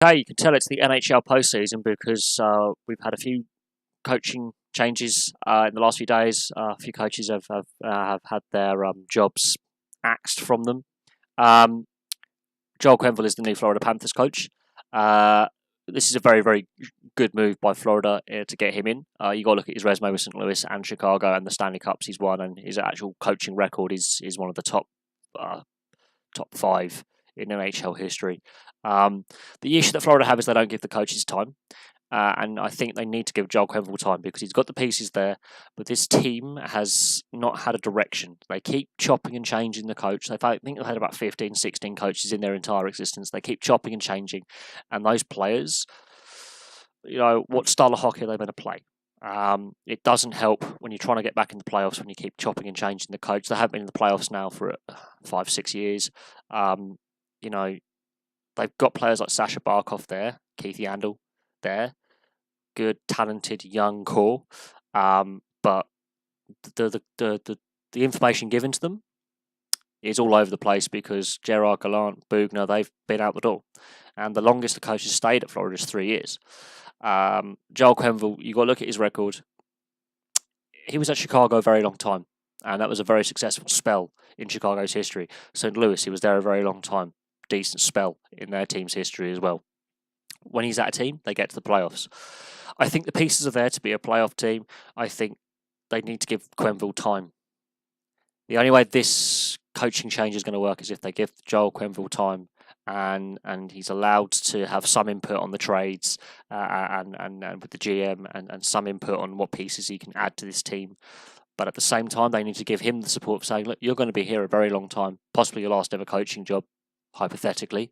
Hey, you can tell it's the NHL postseason because we've had a few coaching changes in the last few days. A few coaches have had their jobs axed from them. Um, Joel Quenneville is the new Florida Panthers coach. Uh, this is a very, very good move by Florida to get him in. You got to look at his resume with St. Louis and Chicago and the Stanley Cups he's won, and his actual coaching record is one of the top five in NHL history. Um, the issue that Florida have is they don't give the coaches time. And I think they need to give Joel Quenneville time because he's got the pieces there, but this team has not had a direction. They keep chopping and changing the coach. I think they've had about 15, 16 coaches in their entire existence. They keep chopping and changing. And those players, what style of hockey are they going to play? It doesn't help when you're trying to get back in the playoffs when you keep chopping and changing the coach. They have been in the playoffs now for 5-6 years. They've got players like Sasha Barkov there, Keith Yandel there, good, talented young core. But the information given to them is all over the place because Gerard Gallant, Bugner, they've been out the door. And the longest the coach has stayed at Florida is 3 years. Joel Quenneville, you've got to look at his record. He was at Chicago a very long time, and that was a very successful spell in Chicago's history. St. Louis, he was there a very long time. Decent spell in their team's history as well. When he's at a team, they get to the playoffs. I think the pieces are there to be a playoff team. I think they need to give Quenneville time. The only way this coaching change is going to work is if they give Joel Quenneville time and he's allowed to have some input on the trades and with the GM and some input on what pieces he can add to this team. But at the same time, they need to give him the support of saying, look, you're going to be here a very long time, possibly your last ever coaching job, hypothetically.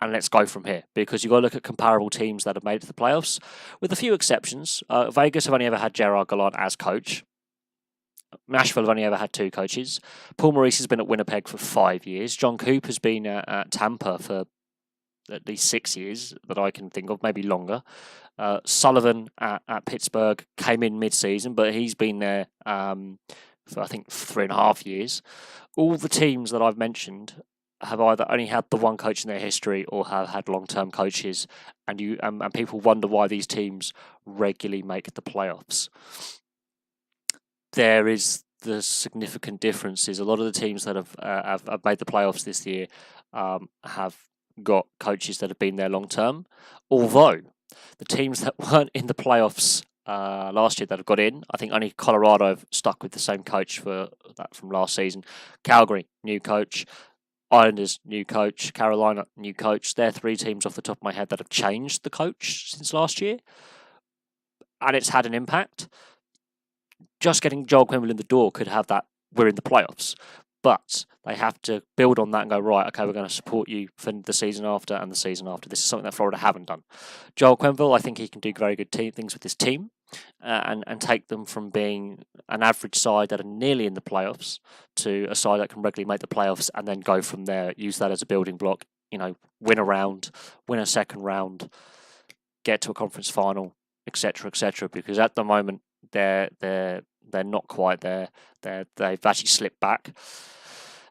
And let's go from here because you've got to look at comparable teams that have made it to the playoffs, with a few exceptions. Vegas have only ever had Gerard Gallant as coach. Nashville have only ever had 2 coaches. Paul Maurice has been at Winnipeg for 5 years. John Coop has been at Tampa for at least 6 years that I can think of, maybe longer. Sullivan at Pittsburgh came in mid-season, but he's been there for I think 3.5 years. All the teams that I've mentioned have either only had the one coach in their history or have had long-term coaches, and people wonder why these teams regularly make the playoffs. There is the significant differences. A lot of the teams that have made the playoffs this year have got coaches that have been there long-term, although the teams that weren't in the playoffs last year that have got in, I think only Colorado have stuck with the same coach for that from last season. Calgary, new coach. Islanders, new coach. Carolina, new coach. They're 3 teams off the top of my head that have changed the coach since last year. And it's had an impact. Just getting Joel Quenneville in the door could have that, we're in the playoffs. But they have to build on that and go, right, okay, we're going to support you for the season after and the season after. This is something that Florida haven't done. Joel Quenneville, I think he can do very good things with this team and take them from being an average side that are nearly in the playoffs to a side that can regularly make the playoffs and then go from there, use that as a building block, win a round, win a second round, get to a conference final, etc., because at the moment they're not quite there. They've actually slipped back.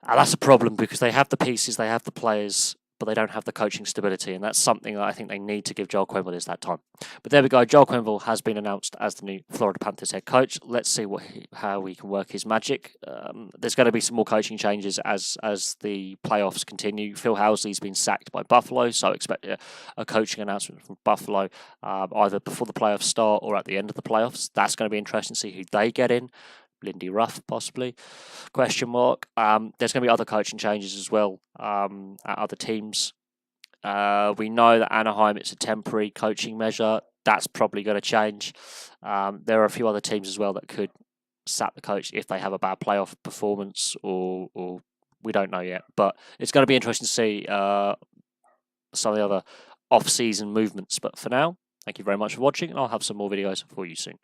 And that's a problem because they have the pieces, they have the players, but they don't have the coaching stability. And that's something that I think they need to give Joel Quenneville is that time. But there we go. Joel Quenneville has been announced as the new Florida Panthers head coach. Let's see how he can work his magic. There's going to be some more coaching changes as the playoffs continue. Phil Housley's been sacked by Buffalo, so expect a coaching announcement from Buffalo either before the playoffs start or at the end of the playoffs. That's going to be interesting to see who they get in. Lindy Ruff, possibly? Question mark. There's going to be other coaching changes as well at other teams. We know that Anaheim, it's a temporary coaching measure. That's probably going to change. There are a few other teams as well that could sack the coach if they have a bad playoff performance or we don't know yet. But it's going to be interesting to see some of the other off-season movements. But for now, thank you very much for watching, and I'll have some more videos for you soon.